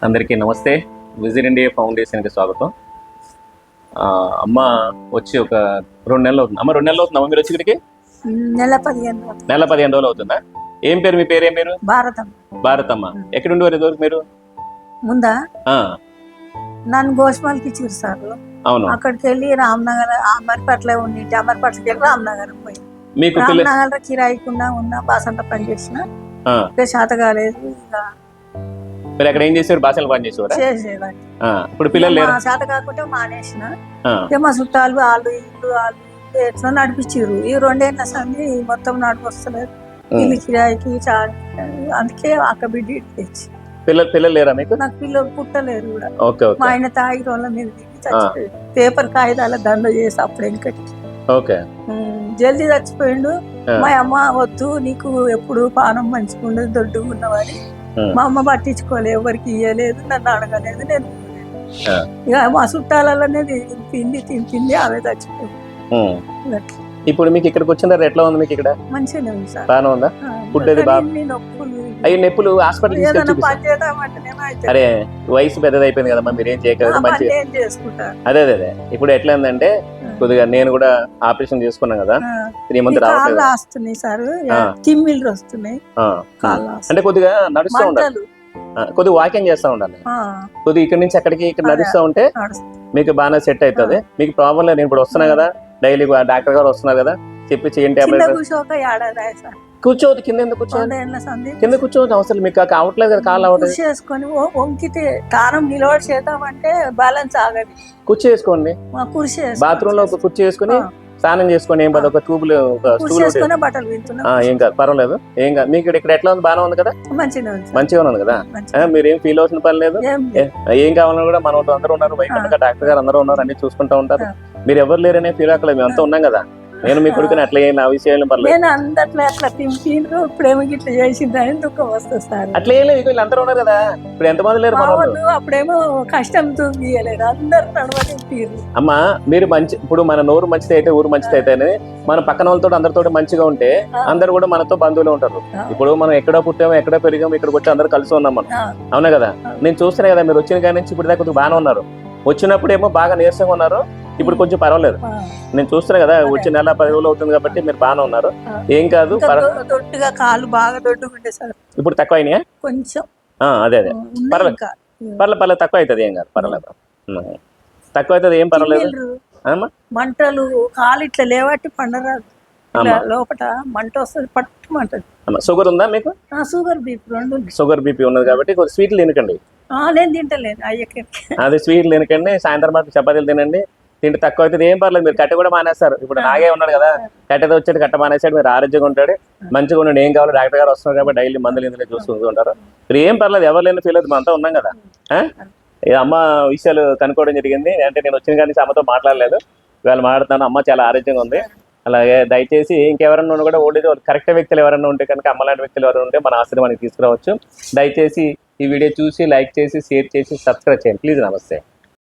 అందరికీ నమస్తే. Visit India ఫౌండేషన్కి స్వాగతం. అమ్మ వచ్చి ఒక 2 నెలలు అవుతుంది. అమ్మ 2 నెలలు అవుతుందమ్మా మీరు వచ్చి ఇక్కడికి? నెల 15 రోజులు అవుతుందా? ఏం పేరు మీ పేరు? ఏం పేరు? భారతమ్మ. ఎక్కడ ఉండేవారు ఇదివరకు మీరు? ముందా నన్ను గోష్మాల్కి ఇచ్చారు సార్. అవును. అక్కడికి వెళ్ళి రామ్నగర్ అమర్పట్ల ఉండి అమర్పట్లకి వెళ్ళి రామ్నగర్ పోయి మీకు రామ్నగర్ కిరాయికుండా ఉన్న బాసంట పని చేసిన శాత కాలేదు. మీరు అక్కడ ఏం చేసేవారు? భాషలు పని చేసేవారు? చేసేదాన్ని. ఇప్పుడు పిల్లలు లేరు? శాత కాకుంటే మానేసిన. మా చుట్టాలు వాళ్ళు ఇల్లు ఎట్లా నడిపించారు. ఈ 2 ఏళ్ళ సంది మొత్తం నడిపొస్తలేదు. ఇల్లు కిరాయికి అందుకే అక్క బిడ్డ తెచ్చి. పిల్లలు లేరా మీకు? నాకు పిల్లలు పుట్టలేరు కూడా. మా ఆయన తాగి రోజుల మీద దిగి చచ్చిపోయాడు. పేపర్ కాగితాల దండ చేసి అప్పుడు వెనకటి జల్దీ చచ్చిపోయిండు. మా అమ్మ వద్దు నీకు ఎప్పుడు పానం మంచిగుండదు దొడ్డుగా ఉన్నవాడి. మా అమ్మ పట్టించుకోలేదు, ఎవరికి ఇయ్యలేదు, నన్ను అడగలేదు. నేను ఇక మా చుట్టాలలోనే తింపింది ఆమె చచ్చిపోయింది. ఇప్పుడు మీకు ఇక్కడికి వచ్చిన తర్వాత ఎట్లా ఉంది? మీకు ఇక్కడ మంచిగానే ఉంది సార్. బాగానే ఉందా? ఫుడ్ అది నొప్పులు హాస్పిటల్ అరే వయసు పెద్దది అయిపోయింది కదమ్మా, మీరు ఏం చేయగలరు? మంచిగా అదే ఇప్పుడు ఎట్లా ఉందంటే కొద్దిగా నేను కూడా ఆపరేషన్ చేసుకున్నాను కదా, 3 మంత్ రావట్లేదు. అంటే కొద్దిగా నడుస్తూ ఉండాలి, కొద్దిగా వాకింగ్ చేస్తూ ఉండాలి. కొద్దిగా ఇక్కడ నుంచి అక్కడికి ఇక్కడ నడుస్తూ ఉంటే మీకు బాగా సెట్ అవుతుంది. మీకు ప్రాబ్లం లేదు. నేను ఇప్పుడు వస్తున్నా కదా, డైలీ డాక్టర్ గారు వస్తున్నారు కదా, చెప్పి చేయండి కూర్చోవద్దు. కింద ఎందుకు కూర్చోవద్దు? కింద కూర్చోవద్దు అవసరం మీకు కావట్లేదు కదా, కాళ్ళు అవ్వట్లేదు. చేసుకొని వంకితే కారం నిలబడి చేద్దామంటే బ్యాలెన్స్ ఆగదు. కుర్చీ వేసుకోండి, బాత్రూమ్ లో ఒక కుర్చీ వేసుకుని స్నానం చేసుకోండి. ఏం కాదు, ఒక ట్యూబ్ బట్టలు ఏం కాదు, పర్వాలేదు, ఏం కాదు. మీకు ఇక్కడ ఎట్లా ఉంది? బాగానే ఉంది కదా, మంచిగా ఉంది కదా. మీరు ఏం ఫీల్ అవుతున్న పని లేదు. ఏం కావాలన్నా కూడా మన అందరూ ఉన్నారు, బయట డాక్టర్ గారు అందరూ ఉన్నారు, అన్ని చూసుకుంటూ ఉంటారు. మీరు ఎవరు లేరనే ఫీల్ అవ్వలేదు, మేము అంతా ఉన్నాం కదా. నేను మీ కొడుకుని అట్లా ఏం నా విషయాలు అట్లా ఏం లేదు. వీళ్ళందరూ ఉన్నారు కదా, ఇప్పుడు ఎంతమంది లేరు? అప్పుడేమో కష్టంతో అమ్మా మీరు మంచి, ఇప్పుడు మన నోరు మంచిది అయితే ఊరు మంచిది అయితే మన పక్కన వాళ్ళతో అందరితో మంచిగా ఉంటే అందరు కూడా మనతో బంధువులు ఉంటారు. ఇప్పుడు మనం ఎక్కడో పుట్టామో ఎక్కడో పెరిగామో, ఇక్కడికి వచ్చి అందరు కలిసి ఉన్నాం మనం, అవునా కదా. నేను చూస్తున్నా కదా, మీరు వచ్చిన కాడి నుంచి ఇప్పుడు దాకా కొద్దిగా బాగానే ఉన్నారు. వచ్చినప్పుడేమో బాగా నీరసంగా ఉన్నారు, ఇప్పుడు కొంచెం పర్వాలేదు. నేను చూస్తున్నా కదా, వచ్చి నెల 10 రోజులు అవుతుంది కాబట్టి మీరు బాగానే ఉన్నారు, ఏం కాదు. ఇప్పుడు తక్కువ అయినాయా కొంచెం? అదే పర్లేదు తక్కువ అవుతుంది, ఏం కాదు, పర్వాలేదు, తక్కువ అవుతుంది, ఏం పర్వాలేదు. మంటలు కాలు ఇట్లా లేవట్టి పండరాదు, లోపల మంట వస్తుంది, పట్టుమంటది. షుగర్ ఉందా మీకు? షుగర్ బీపీ ఉన్నది కాబట్టి కొద్దిగా స్వీట్లు తినకండి. నేను తింటలేను అదే స్వీట్లు తినకండి, సాయంత్రం పాటు చపాతీలు తినండి. తింటే తక్కువ అవుతుంది, ఏం పర్లేదు. మీరు కట్టె కూడా మానేస్తారు. ఇప్పుడు నాగే ఉన్నాడు కదా, కట్టెతో వచ్చాడు, కట్ట మానేసాడు, మీరు ఆరోగ్యంగా ఉంటాడు, మంచిగా ఉండండి. ఏం కావాలి, డాక్టర్ గారు వస్తున్నారు కాబట్టి డైలీ మందులు ఇందులో చూసుకుంటూ ఉంటారు. మీరు ఏం పర్లేదు, ఎవరు లేని ఫీల్ అవుతుంది, అంతా ఉన్నాం కదా. అమ్మ విషయాలు కనుక్కోవడం జరిగింది. అంటే నేను వచ్చిన కానీ అమ్మతో మాట్లాడలేదు, ఇవాళ మాట్లాడుతున్నాను. అమ్మ చాలా ఆరోగ్యంగా ఉంది. అలాగే దయచేసి ఇంకెవరన్నా కూడా ఓల్డ్ ఏజ్ కరెక్ట్ వ్యక్తులు ఎవరన్నా ఉంటే కనుక, అమ్మ లాంటి వ్యక్తులు ఎవరైనా ఉంటే మన ఆశ్రమానికి తీసుకురావచ్చు. దయచేసి ఈ వీడియో చూసి లైక్ చేసి షేర్ చేసి సబ్స్క్రైబ్ చేయండి ప్లీజ్. నమస్తే.